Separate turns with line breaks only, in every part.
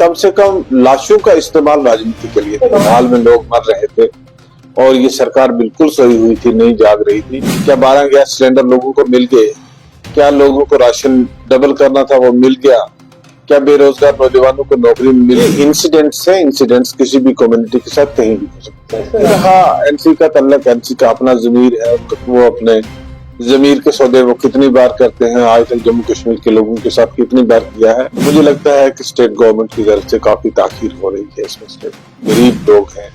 कम से कम लाशों का इस्तेमाल राजनीति के लिए था। हाल में लोग मर रहे थे और ये सरकार बिल्कुल सोई हुई थी, नहीं जाग रही थी। क्या 12 गैस सिलेंडर लोगों को मिल गए? क्या लोगों को राशन डबल करना था वो मिल गया? क्या बेरोजगार नौजवानों को नौकरी मिली? इंसिडेंट्स है, इंसिडेंट्स किसी भी कम्युनिटी के साथ कहीं भी हो सकते हैं। हाँ, एनसी का तल्लक, एनसी का अपना जमीर है, वो अपने जमीर के सौदे वो कितनी बार करते हैं, आज तक जम्मू कश्मीर के लोगों के साथ कितनी बार किया है। मुझे लगता है कि स्टेट गवर्नमेंट की तरफ से काफी ताखीर हो रही है इसमें। स्टेट गरीब लोग हैं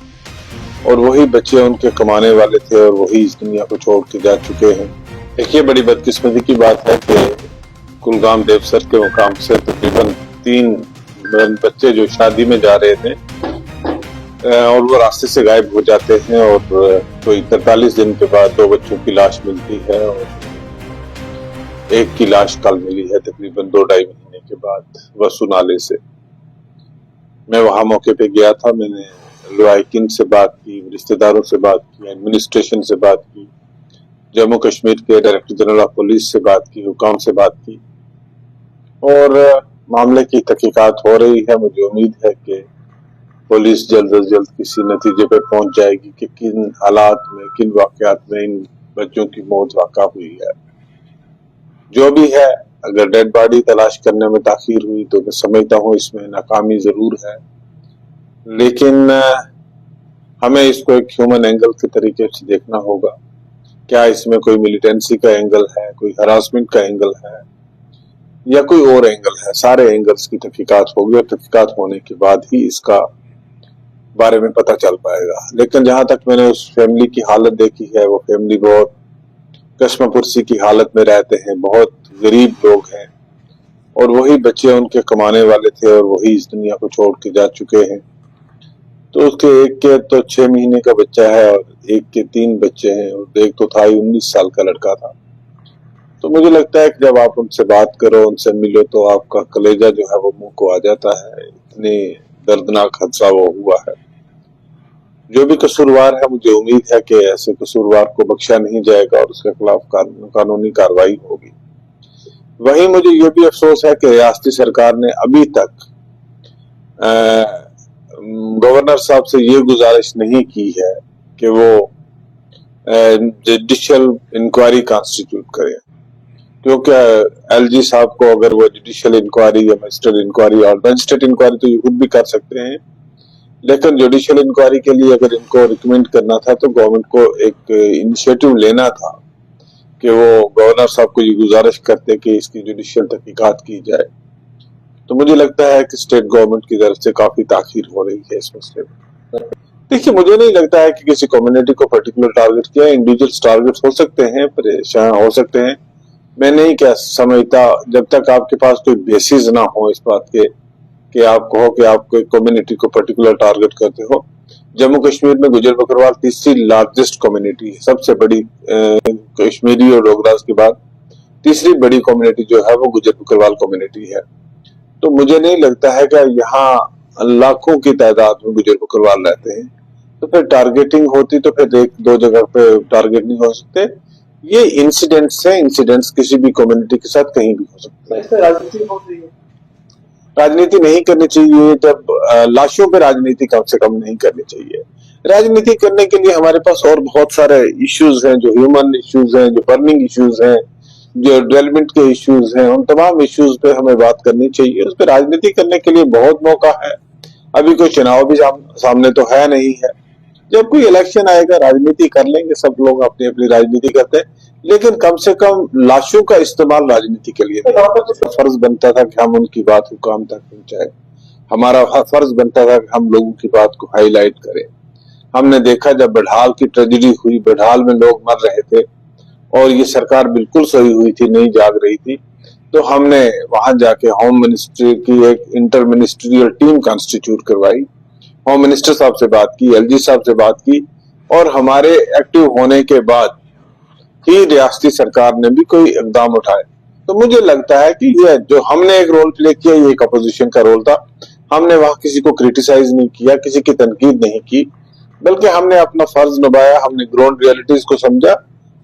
और वही बच्चे उनके कमाने वाले थे और वही इस दुनिया को छोड़ के जा चुके हैं। देखिए, बड़ी बदकिस्मती की बात है कि कुलगाम देवसर के मुकाम से तकरीबन 3 बच्चे जो शादी में जा रहे थे और वो रास्ते से गायब हो जाते हैं और कोई 43 दिन के बाद 2 बच्चों की लाश मिलती है और एक की लाश कल मिली है तकरीबन 2-2.5 महीने के बाद वसु नाले से। मैं वहां मौके पे गया था, मैंने लॉयकिन से बात की, रिश्तेदारों से बात की, एडमिनिस्ट्रेशन से बात की, जम्मू कश्मीर के डायरेक्टर जनरल ऑफ पुलिस से बात की, हुकाम से बात की और मामले की तहकीकात हो रही है। मुझे उम्मीद है कि पुलिस जल्द से जल्द किसी नतीजे पर पहुंच जाएगी कि किन हालात में, किन वाकयात में इन बच्चों की मौत वाक़ा हुई है। जो भी है, अगर डेड बॉडी तलाश करने में ताखीर हुई तो मैं समझता हूँ इसमें नाकामी जरूर है, लेकिन हमें इसको एक ह्यूमन एंगल के तरीके से देखना होगा। क्या इसमें कोई मिलिटेंसी का एंगल है, कोई हरासमेंट का एंगल है या कोई और एंगल है? सारे एंगल्स की तहकीकात होगी और तहकीकात होने के बाद ही इसका बारे में पता चल पाएगा। लेकिन जहां तक मैंने उस फैमिली की हालत देखी है, वो फैमिली बहुत कश्मपुरसी की हालत में रहते हैं, बहुत गरीब लोग हैं और वही बच्चे उनके कमाने वाले थे और वही इस दुनिया को छोड़ के जा चुके हैं। तो उसके एक के तो 6 महीने का बच्चा है और एक के 3 बच्चे हैं और एक तो था ही 19 साल का लड़का था। तो मुझे लगता है कि जब आप उनसे बात करो, उनसे मिलो तो आपका कलेजा जो है वो मुंह को आ जाता है। इतनी दर्दनाक हादसा वो हुआ है। जो भी कसूरवार है, मुझे उम्मीद है कि ऐसे कसूरवार को बख्शा नहीं जाएगा और उसके खिलाफ कानूनी कार्रवाई होगी। वहीं मुझे ये भी अफसोस है कि रियासती सरकार ने अभी तक गवर्नर साहब से ये गुजारिश नहीं की है कि वो जुडिशियल इंक्वायरी कॉन्स्टिट्यूट करें, क्योंकि एलजी साहब को अगर वो जुडिशियल इंक्वायरी या मजिस्ट्रेट इंक्वायरी, और मजिस्ट्रेट इंक्वायरी तो ये खुद भी कर सकते हैं, लेकिन जुडिशियल इंक्वायरी के लिए अगर इनको रिकमेंड करना था तो गवर्नमेंट को एक इनिशिएटिव लेना था कि वो गवर्नर साहब को ये गुजारिश करते कि इसकी जुडिशियल तहकीकात की जाए। तो मुझे लगता है कि स्टेट गवर्नमेंट की तरफ से काफी ताखीर हो रही है इस मसले में। देखिए, मुझे नहीं लगता है कि किसी कम्युनिटी को पर्टिकुलर टारगेट किया। इंडिविजुअल टारगेट हो सकते हैं, परेशान हो सकते हैं, मैं नहीं क्या समझता जब तक आपके पास कोई बेसिस ना हो इस बात के कि आप कहो कि आप कोई कम्युनिटी को पर्टिकुलर टारगेट करते हो। जम्मू कश्मीर में गुजर बकरवाल तीसरी लार्जेस्ट कम्युनिटी है, सबसे बड़ी कश्मीरी और डोगरास के बाद तीसरी बड़ी कम्युनिटी जो है वो गुजर बकरवाल कम्युनिटी है। तो मुझे नहीं लगता है कि यहाँ लाखों की तादाद में गुजर बकरवाल रहते हैं, तो फिर टारगेटिंग होती तो फिर 1-2 जगह पे टारगेट नहीं हो सकते। ये इंसिडेंट्स है, इंसिडेंट्स किसी भी कम्युनिटी के साथ कहीं भी हो सकते हैं। राजनीति नहीं करनी चाहिए, जब लाशों पे राजनीति कम से कम नहीं करनी चाहिए। राजनीति करने के लिए हमारे पास और बहुत सारे इश्यूज हैं, जो ह्यूमन इश्यूज हैं, जो बर्निंग इश्यूज हैं, जो डेवलपमेंट के इश्यूज हैं, उन तमाम इश्यूज पे हमें बात करनी चाहिए। उस पर राजनीति करने के लिए बहुत मौका है। अभी कोई चुनाव भी सामने तो है नहीं है। जब कोई इलेक्शन आएगा राजनीति कर लेंगे, सब लोग अपनी अपनी राजनीति करते हैं, लेकिन कम से कम लाशों का इस्तेमाल राजनीति के लिए फर्ज बनता था कि हम उनकी बात हुकाम तक पहुंचाए। हमारा फर्ज बनता था कि हम लोगों की बात को हाईलाइट करें। हमने देखा जब बडहाल की ट्रेजेडी हुई, बडहाल में लोग मर रहे थे और ये सरकार बिल्कुल सोई हुई थी, नहीं जाग रही थी, तो हमने वहां जाके होम मिनिस्ट्री की एक इंटर मिनिस्ट्रियल टीम कॉन्स्टिट्यूट करवाई, होम मिनिस्टर साहब से बात की, एलजी साहब से बात की और हमारे एक्टिव होने के बाद ही रियासती सरकार ने भी कोई इकदाम उठाए। तो मुझे लगता है कि ये जो हमने एक रोल प्ले किया, ये एक अपोजिशन का रोल था। हमने वहां किसी को क्रिटिसाइज नहीं किया, किसी की तनकीद नहीं की, बल्कि हमने अपना फर्ज निभाया। हमने ग्राउंड रियलिटीज को समझा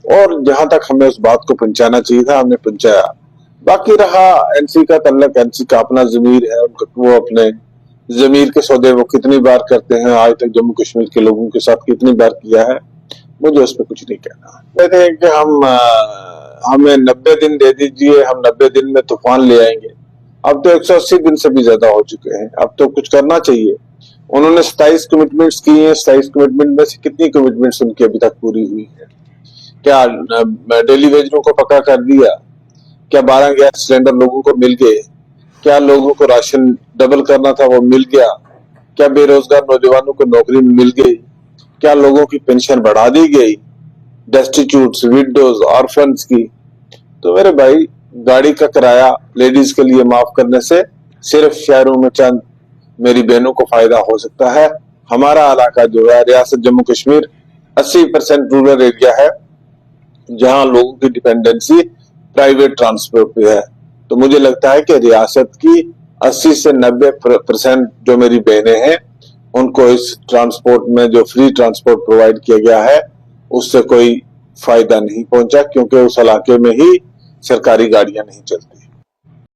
और जहां तक हमें उस बात को पहुंचाना चाहिए था हमने पहुंचाया। बाकी रहा एनसी का तल्लक, एनसी का अपना जमीर है, वो अपने जमीर के सौदे वो कितनी बार करते हैं, आज तक जम्मू कश्मीर के लोगों के साथ कितनी बार किया है, मुझे उस पर कुछ नहीं कहना। कहते हैं कि हमें 90 दिन दे दीजिए, हम 90 दिन में तूफान ले आएंगे। अब तो 180 दिन से भी ज्यादा हो चुके हैं, अब तो कुछ करना चाहिए। उन्होंने 27 कमिटमेंट्स की हैं, 27 कमिटमेंट में से कितनी कमिटमेंट्स उनकी अभी तक पूरी हुई है? क्या डेली वेजरों को पक्का कर दिया? क्या 12 गैस सिलेंडर लोगों को मिल गए? क्या लोगों को राशन डबल करना था वो मिल गया? क्या बेरोजगार नौजवानों को नौकरी मिल गई? क्या लोगों की पेंशन बढ़ा दी गई? डेस्टिट्यूट्स, विडोज, ऑर्फन्स की? तो मेरे भाई, गाड़ी का किराया लेडीज के लिए माफ करने से सिर्फ शहरों में चंद मेरी बहनों को फायदा हो सकता है। हमारा इलाका जो है रियासत जम्मू कश्मीर 80% रूरल एरिया है, जहां लोगों की डिपेंडेंसी प्राइवेट ट्रांसपोर्ट पे है। तो मुझे लगता है कि रियासत की 80 से 90% जो मेरी बहनें हैं, उनको इस ट्रांसपोर्ट में जो फ्री ट्रांसपोर्ट प्रोवाइड किया गया है उससे कोई फायदा नहीं पहुंचा, क्योंकि उस इलाके में ही सरकारी गाड़ियां नहीं चलती।